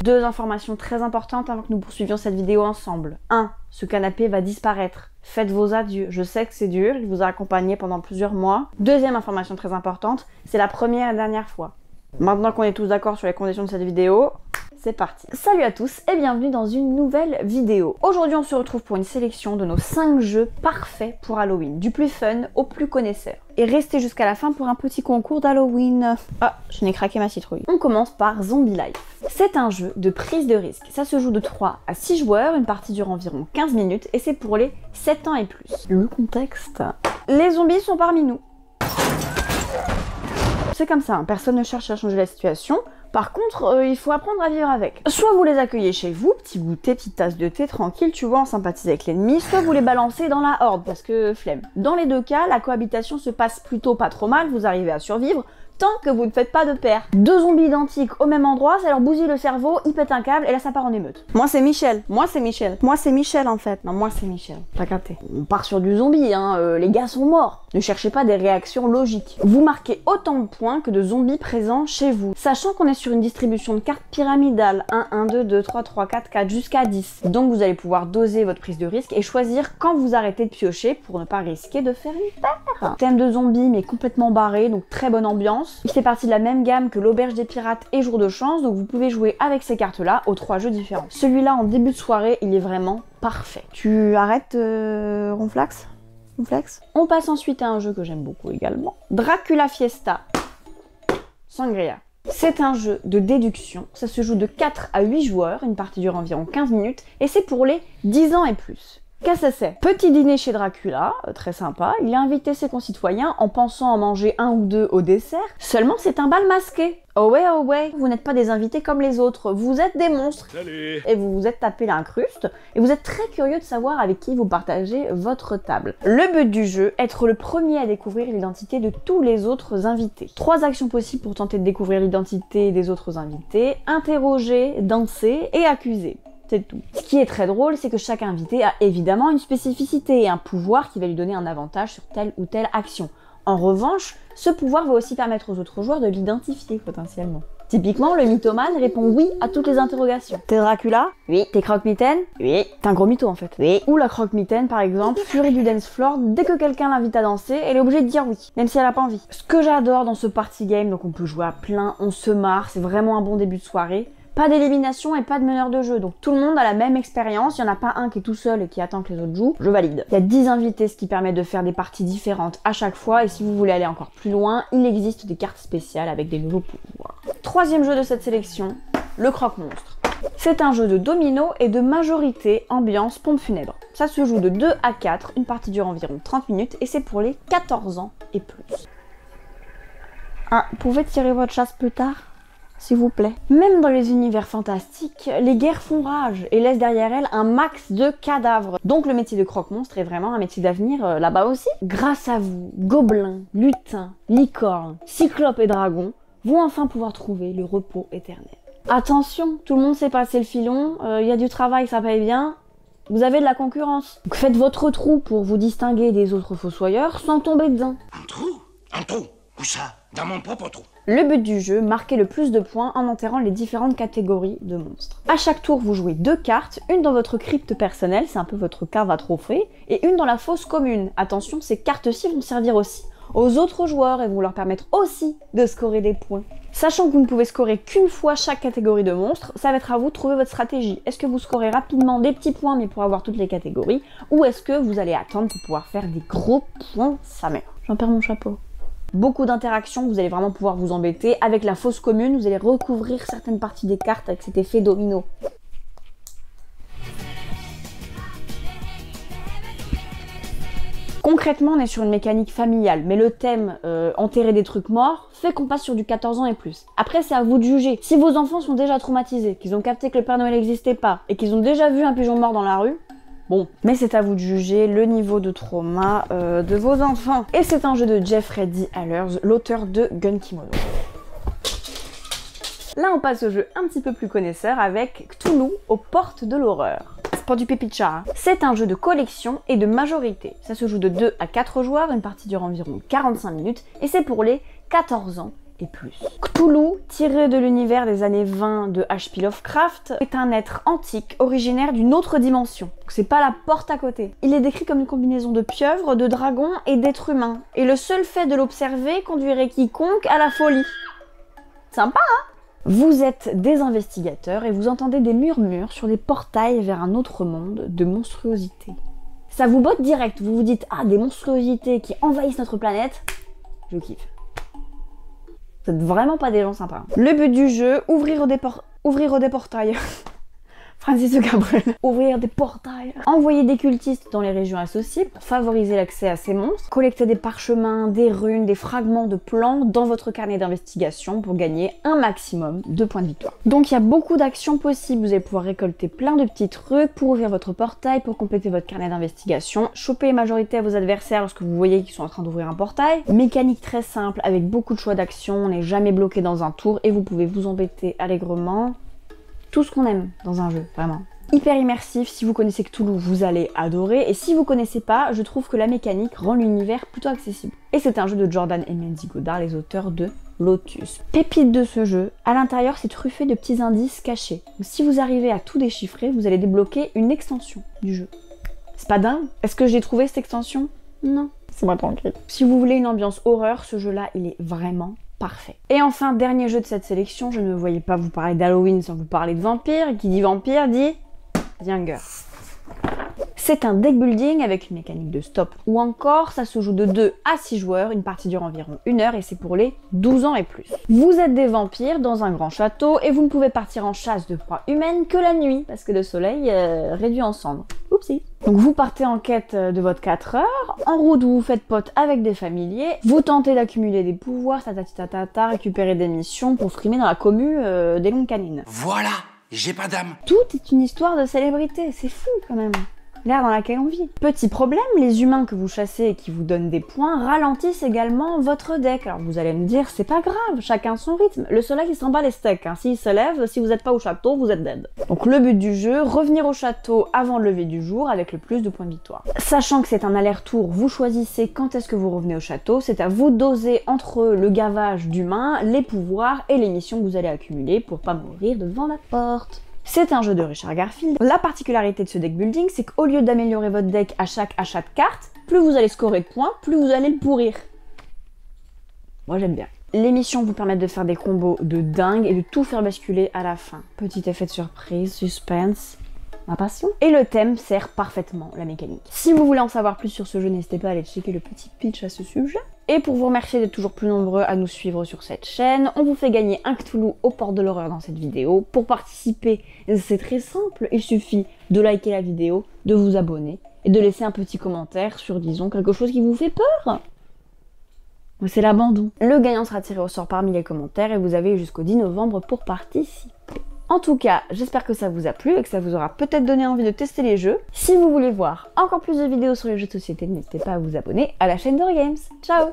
Deux informations très importantes avant que nous poursuivions cette vidéo ensemble. 1. Ce canapé va disparaître. Faites vos adieux. Je sais que c'est dur, il vous a accompagné pendant plusieurs mois. Deuxième information très importante, c'est la première et dernière fois. Maintenant qu'on est tous d'accord sur les conditions de cette vidéo, c'est parti. Salut à tous et bienvenue dans une nouvelle vidéo. Aujourd'hui on se retrouve pour une sélection de nos 5 jeux parfaits pour Halloween, du plus fun au plus connaisseur. Et restez jusqu'à la fin pour un petit concours d'Halloween. Ah, je n'ai craqué ma citrouille. On commence par Zombie Life. C'est un jeu de prise de risque. Ça se joue de 3 à 6 joueurs, une partie dure environ 15 minutes et c'est pour les 7 ans et plus. Le contexte. Les zombies sont parmi nous. C'est comme ça, hein. Personne ne cherche à changer la situation. Par contre, il faut apprendre à vivre avec. Soit vous les accueillez chez vous, petit goûter, petite tasse de thé, tranquille, tu vois, on sympathise avec l'ennemi, soit vous les balancez dans la horde, parce que flemme. Dans les deux cas, la cohabitation se passe plutôt pas trop mal, vous arrivez à survivre, tant que vous ne faites pas de paire. 2 zombies identiques au même endroit, ça leur bousille le cerveau, ils pètent un câble et là ça part en émeute. Moi c'est Michel, moi c'est Michel, moi c'est Michel en fait. Non, moi c'est Michel, t'as capté. On part sur du zombie, hein, les gars sont morts. Ne cherchez pas des réactions logiques. Vous marquez autant de points que de zombies présents chez vous. Sachant qu'on est sur une distribution de cartes pyramidale, 1, 1, 2, 2, 3, 3, 4, 4, jusqu'à 10. Donc vous allez pouvoir doser votre prise de risque et choisir quand vous arrêtez de piocher pour ne pas risquer de faire une paire. Thème de zombies mais complètement barré, donc très bonne ambiance. Il fait partie de la même gamme que l'Auberge des Pirates et Jour de Chance, donc vous pouvez jouer avec ces cartes-là aux 3 jeux différents. Celui-là en début de soirée, il est vraiment parfait. Tu arrêtes Ronflax ? On passe ensuite à un jeu que j'aime beaucoup également, Dracula Fiesta Sangria. C'est un jeu de déduction, ça se joue de 4 à 8 joueurs, une partie dure environ 15 minutes, et c'est pour les 10 ans et plus. Qu'est-ce que c'est? Petit dîner chez Dracula, très sympa, il a invité ses concitoyens en pensant en manger 1 ou 2 au dessert, seulement c'est un bal masqué. Oh ouais, vous n'êtes pas des invités comme les autres, vous êtes des monstres. Salut. Et vous vous êtes tapé l'incruste, et vous êtes très curieux de savoir avec qui vous partagez votre table. Le but du jeu, être le premier à découvrir l'identité de tous les autres invités. 3 actions possibles pour tenter de découvrir l'identité des autres invités, interroger, danser et accuser. C'est tout. Ce qui est très drôle, c'est que chaque invité a évidemment une spécificité et un pouvoir qui va lui donner un avantage sur telle ou telle action. En revanche, ce pouvoir va aussi permettre aux autres joueurs de l'identifier potentiellement. Typiquement, le mythomane répond oui à toutes les interrogations. T'es Dracula? Oui. T'es croque-mitaine? Oui. T'es un gros mytho en fait. Oui. Ou la croque-mitaine par exemple, furie du dance floor, dès que quelqu'un l'invite à danser, elle est obligée de dire oui, même si elle a pas envie. Ce que j'adore dans ce party game, donc on peut jouer à plein, on se marre, c'est vraiment un bon début de soirée. Pas d'élimination et pas de meneur de jeu, donc tout le monde a la même expérience, il n'y en a pas un qui est tout seul et qui attend que les autres jouent, je valide. Il y a 10 invités, ce qui permet de faire des parties différentes à chaque fois, et si vous voulez aller encore plus loin, il existe des cartes spéciales avec des nouveaux pouvoirs. 3e jeu de cette sélection, le Croque-Monstre. C'est un jeu de domino et de majorité ambiance pompe funèbre. Ça se joue de 2 à 4, une partie dure environ 30 minutes, et c'est pour les 14 ans et plus. Ah, vous pouvez tirer votre chasse plus tard ? S'il vous plaît. Même dans les univers fantastiques, les guerres font rage et laissent derrière elles un max de cadavres. Donc le métier de croque-monstre est vraiment un métier d'avenir là-bas aussi. Grâce à vous, gobelins, lutins, licornes, cyclopes et dragons vont enfin pouvoir trouver le repos éternel. Attention, tout le monde sait passer le filon, il y a du travail, ça paye bien. Vous avez de la concurrence. Donc faites votre trou pour vous distinguer des autres fossoyeurs sans tomber dedans. Un trou? Un trou? Où ça? Dans mon propre trou. Le but du jeu, marquer le plus de points en enterrant les différentes catégories de monstres. À chaque tour, vous jouez 2 cartes, une dans votre crypte personnelle, c'est un peu votre cave à trophée, et une dans la fosse commune. Attention, ces cartes-ci vont servir aussi aux autres joueurs et vont leur permettre aussi de scorer des points. Sachant que vous ne pouvez scorer qu'une fois chaque catégorie de monstres, ça va être à vous de trouver votre stratégie. Est-ce que vous scorez rapidement des petits points mais pour avoir toutes les catégories, ou est-ce que vous allez attendre pour pouvoir faire des gros points sa mère? J'en perds mon chapeau. Beaucoup d'interactions, vous allez vraiment pouvoir vous embêter. Avec la fosse commune, vous allez recouvrir certaines parties des cartes avec cet effet domino. Concrètement, on est sur une mécanique familiale, mais le thème enterrer des trucs morts fait qu'on passe sur du 14 ans et plus. Après, c'est à vous de juger. Si vos enfants sont déjà traumatisés, qu'ils ont capté que le Père Noël n'existait pas, et qu'ils ont déjà vu un pigeon mort dans la rue, bon, mais c'est à vous de juger le niveau de trauma de vos enfants. Et c'est un jeu de Jeffrey D. Allers, l'auteur de Gun Kimono. Là, on passe au jeu un petit peu plus connaisseur avec Cthulhu aux portes de l'horreur. c'est pas du pipi de chat. Hein. C'est un jeu de collection et de majorité. Ça se joue de 2 à 4 joueurs, une partie dure environ 45 minutes et c'est pour les 14 ans et plus. Cthulhu, tiré de l'univers des années 20 de H.P. Lovecraft, est un être antique originaire d'une autre dimension. Donc c'est pas la porte à côté. Il est décrit comme une combinaison de pieuvres, de dragons et d'êtres humains. Et le seul fait de l'observer conduirait quiconque à la folie. Sympa, hein? Vous êtes des investigateurs et vous entendez des murmures sur des portails vers un autre monde de monstruosités. Ça vous botte direct, vous vous dites « Ah, des monstruosités qui envahissent notre planète, je kiffe ». Vous êtes vraiment pas des gens sympas. Le but du jeu, ouvrir des portails. Francis Cabrel. Ouvrir des portails. Envoyer des cultistes dans les régions associées pour favoriser l'accès à ces monstres. Collecter des parchemins, des runes, des fragments de plans dans votre carnet d'investigation pour gagner un maximum de points de victoire. Donc il y a beaucoup d'actions possibles. Vous allez pouvoir récolter plein de petits trucs pour ouvrir votre portail, pour compléter votre carnet d'investigation. Choper les majorités à vos adversaires lorsque vous voyez qu'ils sont en train d'ouvrir un portail. Mécanique très simple avec beaucoup de choix d'actions. On n'est jamais bloqué dans un tour et vous pouvez vous embêter allègrement. Tout ce qu'on aime dans un jeu, vraiment. Hyper immersif, si vous connaissez Cthulhu, vous allez adorer, et si vous connaissez pas, je trouve que la mécanique rend l'univers plutôt accessible. Et c'est un jeu de Jordan et Mendy Godard, les auteurs de Lotus. Pépite de ce jeu, à l'intérieur c'est truffé de petits indices cachés. Donc, si vous arrivez à tout déchiffrer, vous allez débloquer une extension du jeu. C'est pas dingue? Est-ce que j'ai trouvé cette extension? Non. C'est moi tranquille. Si vous voulez une ambiance horreur, ce jeu-là, il est vraiment parfait. Et enfin, dernier jeu de cette sélection, je ne voyais pas vous parler d'Halloween sans vous parler de vampire, et qui dit vampire dit Younger. C'est un deck building avec une mécanique de stop ou encore, ça se joue de 2 à 6 joueurs, une partie dure environ 1 heure et c'est pour les 12 ans et plus. Vous êtes des vampires dans un grand château et vous ne pouvez partir en chasse de proies humaines que la nuit parce que le soleil réduit en cendres. Oupsie. Donc vous partez en quête de votre 4 heures, en route vous faites pote avec des familiers, vous tentez d'accumuler des pouvoirs, récupérer des missions pour frimer dans la commu des longues canines. Voilà, j'ai pas d'âme. Tout est une histoire de célébrité, c'est fou quand même. L'ère dans laquelle on vit. Petit problème, les humains que vous chassez et qui vous donnent des points ralentissent également votre deck. Alors vous allez me dire, c'est pas grave, chacun son rythme. Le soleil il s'en bat les steaks, hein. S'il se lève, si vous n'êtes pas au château, vous êtes dead. Donc le but du jeu, revenir au château avant le lever du jour avec le plus de points de victoire. Sachant que c'est un aller-retour, vous choisissez quand est-ce que vous revenez au château, c'est à vous doser entre le gavage d'humains, les pouvoirs et les missions que vous allez accumuler pour pas mourir devant la porte. C'est un jeu de Richard Garfield. La particularité de ce deck building, c'est qu'au lieu d'améliorer votre deck à chaque achat de cartes, plus vous allez scorer de points, plus vous allez le pourrir. Moi j'aime bien. Les missions vous permettent de faire des combos de dingue et de tout faire basculer à la fin. Petit effet de surprise, suspense, ma passion. Et le thème sert parfaitement la mécanique. Si vous voulez en savoir plus sur ce jeu, n'hésitez pas à aller checker le petit pitch à ce sujet. Et pour vous remercier d'être toujours plus nombreux à nous suivre sur cette chaîne, on vous fait gagner un Cthulhu aux portes de l'horreur dans cette vidéo. Pour participer, c'est très simple, il suffit de liker la vidéo, de vous abonner et de laisser un petit commentaire sur, disons, quelque chose qui vous fait peur. C'est l'abandon. Le gagnant sera tiré au sort parmi les commentaires et vous avez jusqu'au 10 novembre pour participer. En tout cas, j'espère que ça vous a plu et que ça vous aura peut-être donné envie de tester les jeux. Si vous voulez voir encore plus de vidéos sur les jeux de société, n'hésitez pas à vous abonner à la chaîne d'Eurgames. Ciao!